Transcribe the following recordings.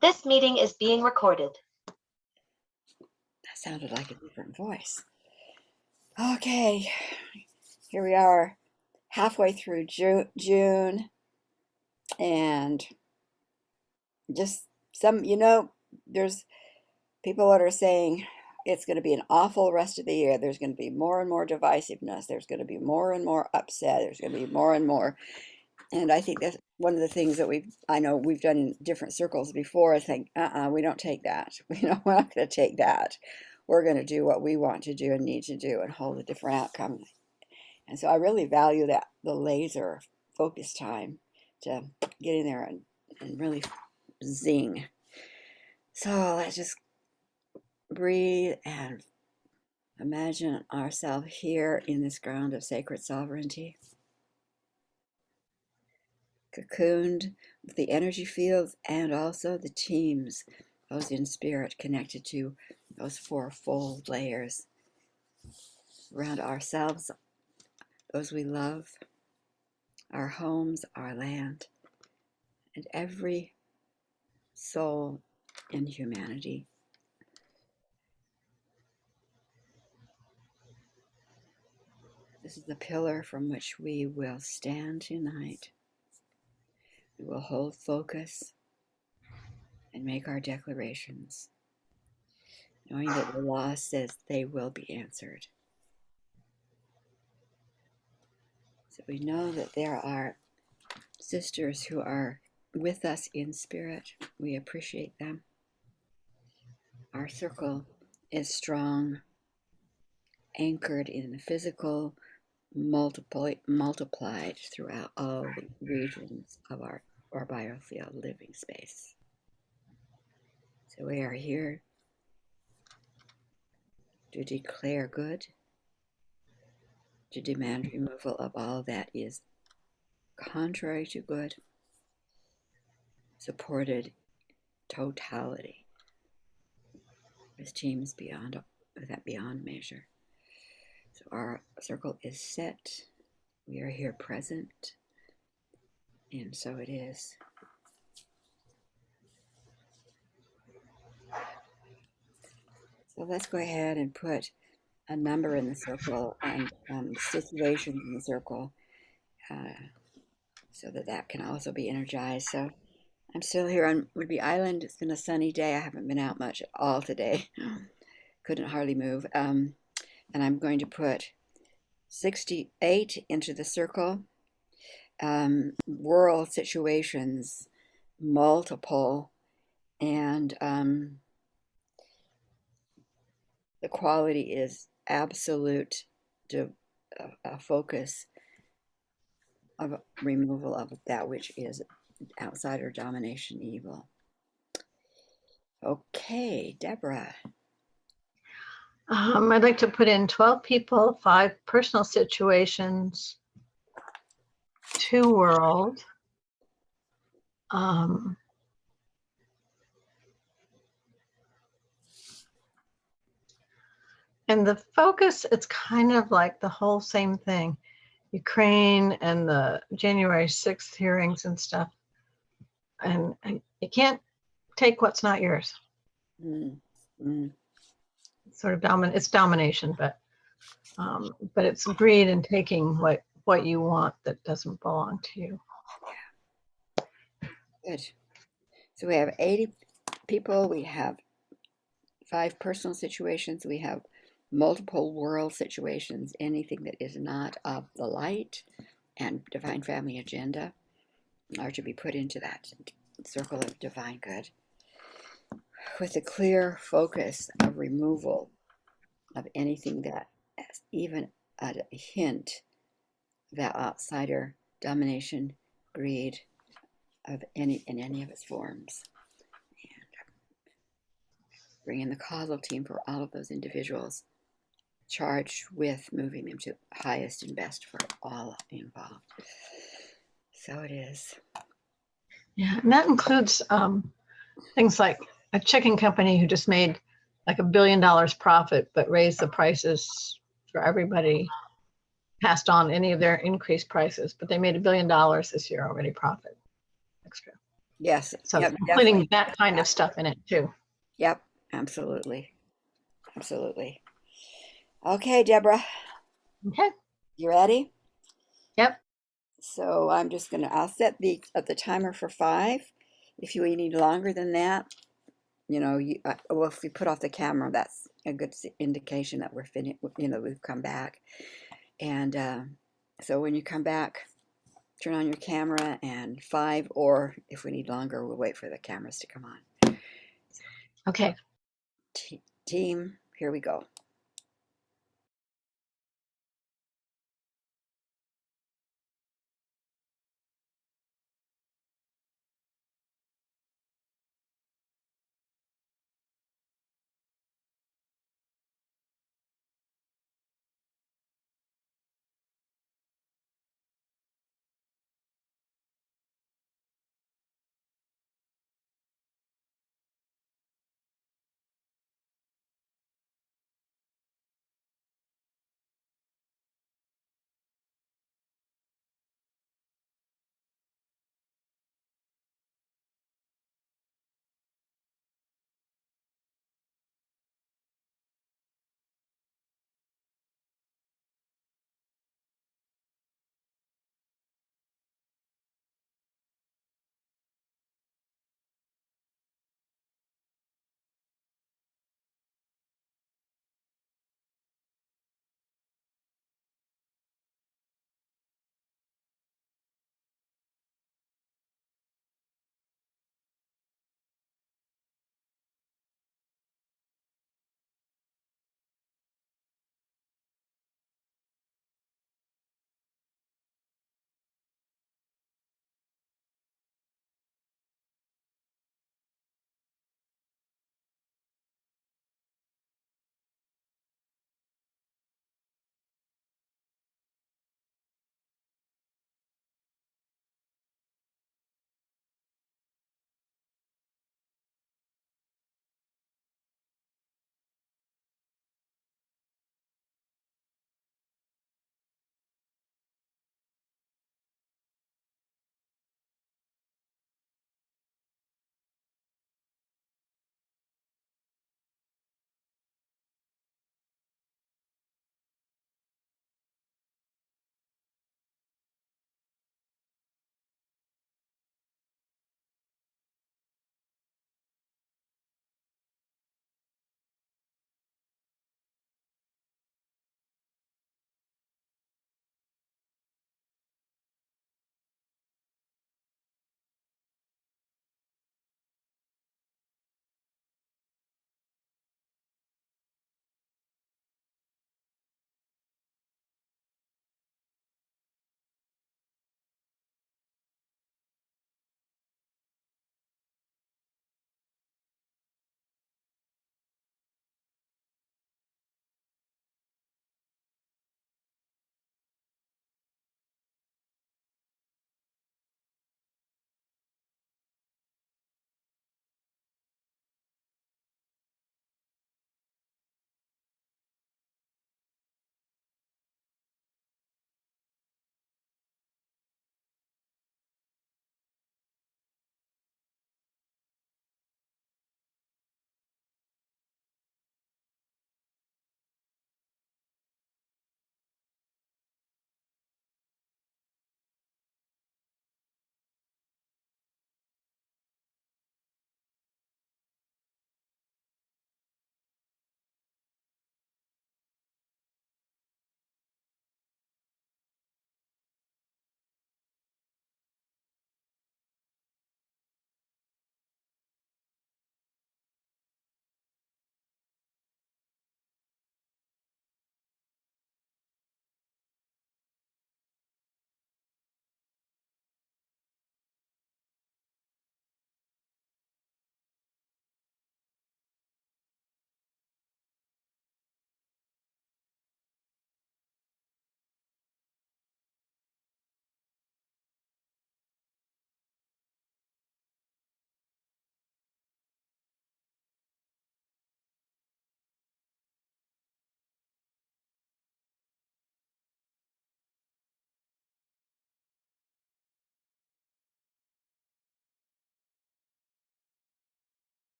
This meeting is being recorded. That sounded like a different voice. Okay, here we are, halfway through June, and just there's people that are saying it's going to be an awful rest of the year. There's going to be more and more divisiveness. There's going to be more and more upset. There's going to be more and more. And I think that's one of the things that I know we've done in different circles before. I think, we don't take that. We're not going to take that. We're going to do what we want to do and need to do and hold a different outcome. And so I really value that, the laser focus time to get in there and really zing. So let's just breathe and imagine ourselves here in this ground of sacred sovereignty, cocooned with the energy fields and also the teams, those in spirit connected to those fourfold layers around ourselves, those we love, our homes, our land, and every soul in humanity. This is the pillar from which we will stand tonight. We will hold focus and make our declarations, knowing that the law says they will be answered. So we know that there are sisters who are with us in spirit. We appreciate them. Our circle is strong, anchored in the physical, multiplied throughout all the regions of our biofield living space. So we are here to declare good, to demand removal of all that is contrary to good, supported totality with teams beyond measure. So our circle is set. We are here present, and so it is. So let's go ahead and put a number in the circle and situations in the circle, so that can also be energized. So I'm still here on Whidbey Island. It's been a sunny day. I haven't been out much at all today. Couldn't hardly move. And I'm going to put 68 into the circle. World situations, multiple, and the quality is absolute focus of removal of that which is outsider domination evil. Okay, Deborah. I'd like to put in 12 people, 5 personal situations, 2 world, and the focus, it's kind of like the whole same thing. Ukraine and the January 6th hearings and stuff. And you can't take what's not yours. Sort of it's domination, but it's greed and taking what you want that doesn't belong to you. Good. So we have 80 people. We have 5 personal situations. We have multiple world situations. Anything that is not of the light and divine family agenda are to be put into that circle of divine good, with a clear focus of removal of anything that has even a hint that outsider domination, greed in any of its forms. And bring in the causal team for all of those individuals charged with moving them to highest and best for all involved. So it is. Yeah, and that includes things like a chicken company who just made like $1 billion profit, but raised the prices for everybody, passed on any of their increased prices, but they made $1 billion this year already profit extra. Yes. So Yep. including Definitely. that kind of stuff in it too. Yep. Absolutely. Absolutely. Okay, Deborah, Okay. you ready? Yep. So I'll set the timer for 5. If you need longer than that, well, if we put off the camera, that's a good indication that we're finished, we've come back. And so when you come back, turn on your camera and 5, or if we need longer, we'll wait for the cameras to come on. Okay. Team, here we go.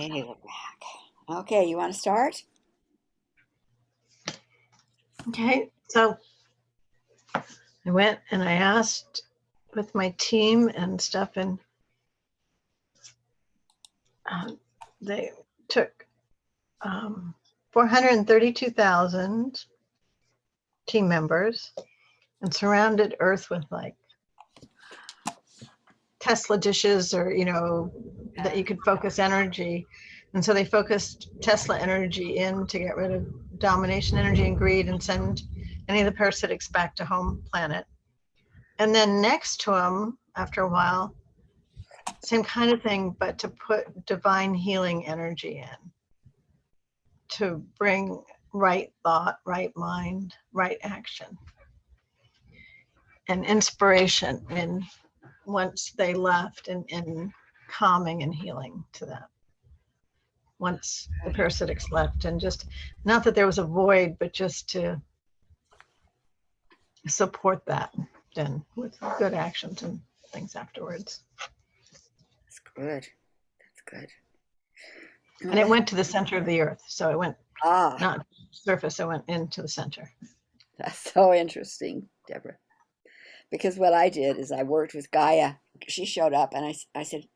Okay, we're back. Okay, you want to start? Okay, so I went and I asked with my team and stuff, and they took 432,000 team members and surrounded Earth with like Tesla dishes, or that you could focus energy. And so they focused Tesla energy in to get rid of domination energy and greed and send any of the parasitics back to home planet. And then next to them, after a while, same kind of thing, but to put divine healing energy in, to bring right thought, right mind, right action, and inspiration in once they left, and calming and healing to that. Once the parasitics left, and just not that there was a void, but just to support that then with good actions and things afterwards. That's good. That's good. And it went to the center of the earth. So it went not surface, it went into the center. That's so interesting, Deborah. Because what I did is I worked with Gaia. She showed up and I said,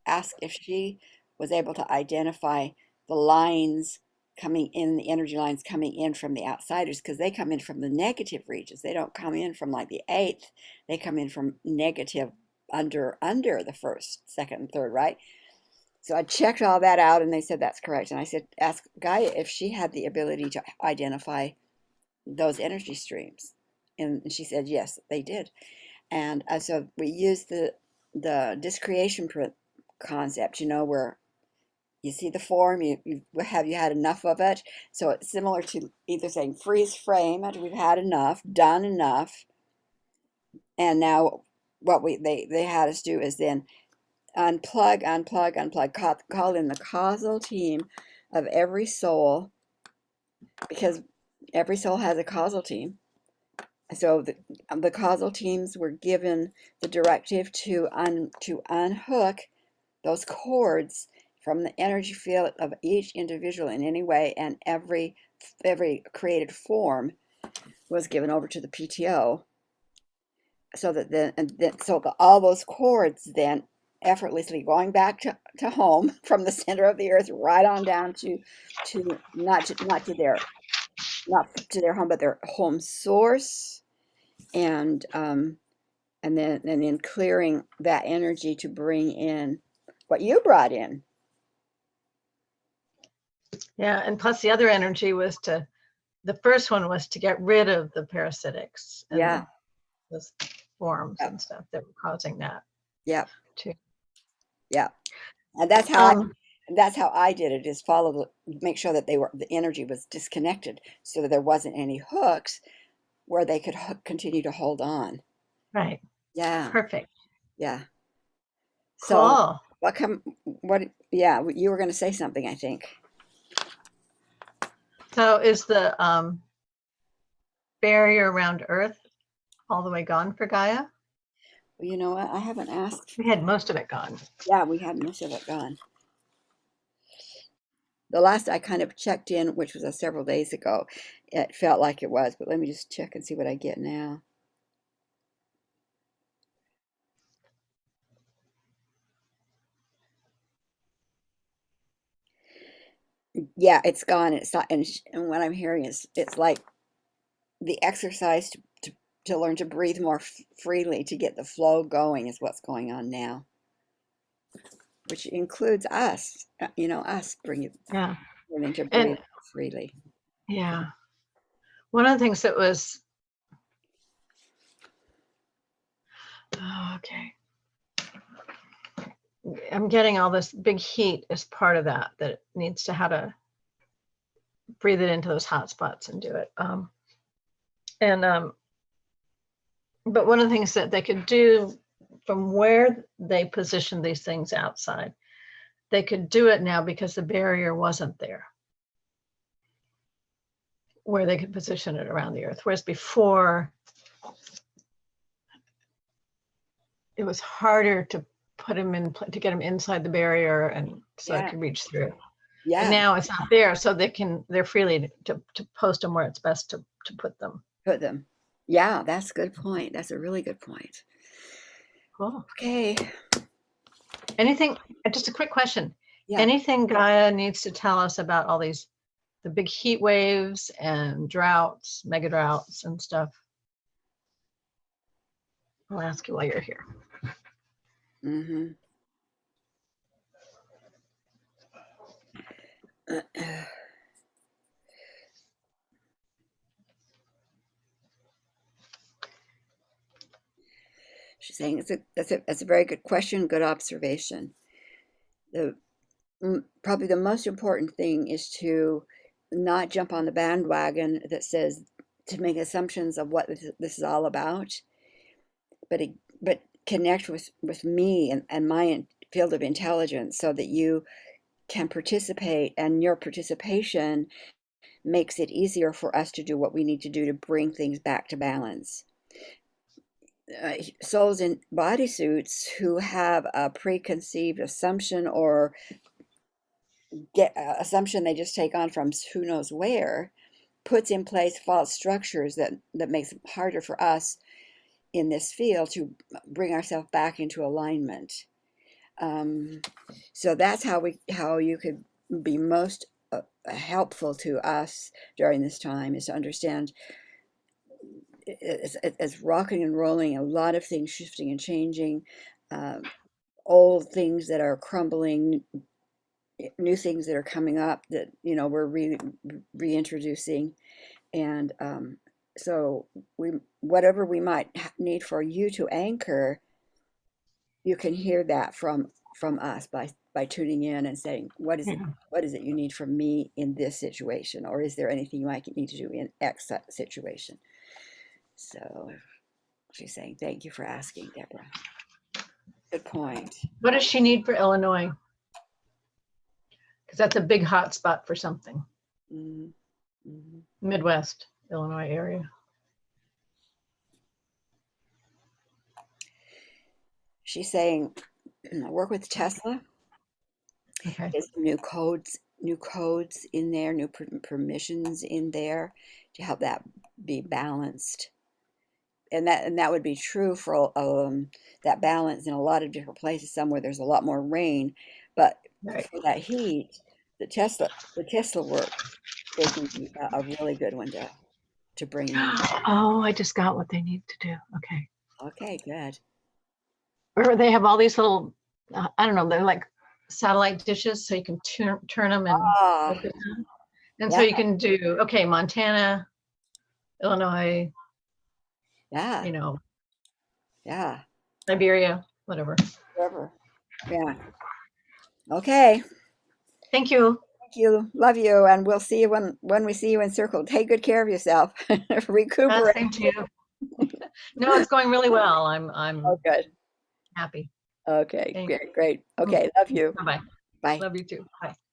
ask if she was able to identify the lines coming in, the energy lines coming in from the outsiders, because they come in from the negative regions. They don't come in from like the 8th. They come in from negative under the first, second, and third, right? So I checked all that out and they said that's correct. And I said, ask Gaia if she had the ability to identify those energy streams. And she said, yes, they did. And so we used the discretion concept, where you see the form, have you had enough of it? So it's similar to either saying freeze frame, we've had enough, done enough. And now what they had us do is then unplug, call in the causal team of every soul, because every soul has a causal team. So the causal teams were given the directive to unhook those cords from the energy field of each individual in any way, and every created form was given over to the PTO, so that all those cords then effortlessly going back to home from the center of the earth right on down to not to their home, but their home source, and then clearing that energy to bring in what you brought in. Yeah, and plus the other energy was the first one was to get rid of the parasitics and the forms and stuff that were causing that. Yeah. Too. Yeah. And that's how I did it, is make sure that the energy was disconnected so that there wasn't any hooks where they could continue to hold on. Right. Yeah. Perfect. Yeah. Cool. So you were going to say something, I think. So is the barrier around Earth all the way gone for Gaia? Well, you know what? I haven't asked. We had most of it gone. Yeah, we had most of it gone. The last I kind of checked in, which was several days ago, it felt like it was, but let me just check and see what I get now. Yeah, it's gone. It's not, and what I'm hearing is it's like the exercise to learn to breathe more freely, to get the flow going, is what's going on now, which includes us. Us learning to breathe freely. Yeah. One of the things that was okay. I'm getting all this big heat as part of that it needs to how to breathe it into those hot spots and do it. But one of the things that they could do from where they positioned these things outside, they could do it now because the barrier wasn't there, where they could position it around the earth. Whereas before, it was harder to put them in to get them inside the barrier, and so Yeah. I could reach through. Yeah. And now it's not there, so they're freely to post them where it's best to put them. Put them. Yeah, that's a good point. That's a really good point. Cool. Okay. Anything? Just a quick question. Yeah. Anything Gaia needs to tell us about all these, the big heat waves and droughts, mega droughts and stuff? I'll ask you while you're here. Mm-hmm. She's saying that's a very good question, good observation. Probably the most important thing is to not jump on the bandwagon that says to make assumptions of what this is all about, but connect with me and my field of intelligence so that you can participate, and your participation makes it easier for us to do what we need to do to bring things back to balance. Souls in bodysuits who have a preconceived assumption or assumption they just take on from who knows where puts in place false structures that makes it harder for us in this field to bring ourselves back into alignment. So that's how you could be most helpful to us during this time, is to understand it's rocking and rolling, a lot of things shifting and changing, old things that are crumbling, new things that are coming up that we're reintroducing, and so whatever we might need for you to anchor, you can hear that from us by tuning in and saying, what is it you need from me in this situation, or is there anything you might need to do in X situation? So she's saying, thank you for asking, Deborah. Good point. What does she need for Illinois? Because that's a big hot spot for something. Mm-hmm. Mm-hmm. Midwest Illinois area. She's saying, work with Tesla. Okay. There's new codes in there, new permissions in there to help that be balanced. And that would be true for that balance in a lot of different places. Somewhere there's a lot more rain, but for that heat, the Tesla work is a really good one to bring in. Oh, I just got what they need to do. Okay. Okay, good. Or they have all these little, I don't know, they're like satellite dishes, so you can turn them and focus on. And so you can do, okay, Montana, Illinois, yeah, yeah, Siberia, whatever. Yeah. Okay. Thank you. Thank you. Love you. And we'll see you when we see you in Circle. Take good care of yourself. Recuperate. Thank you. No, it's going really well. I'm good. Happy. Okay, great. Okay, love you. Bye-bye. Bye. Love you too. Bye.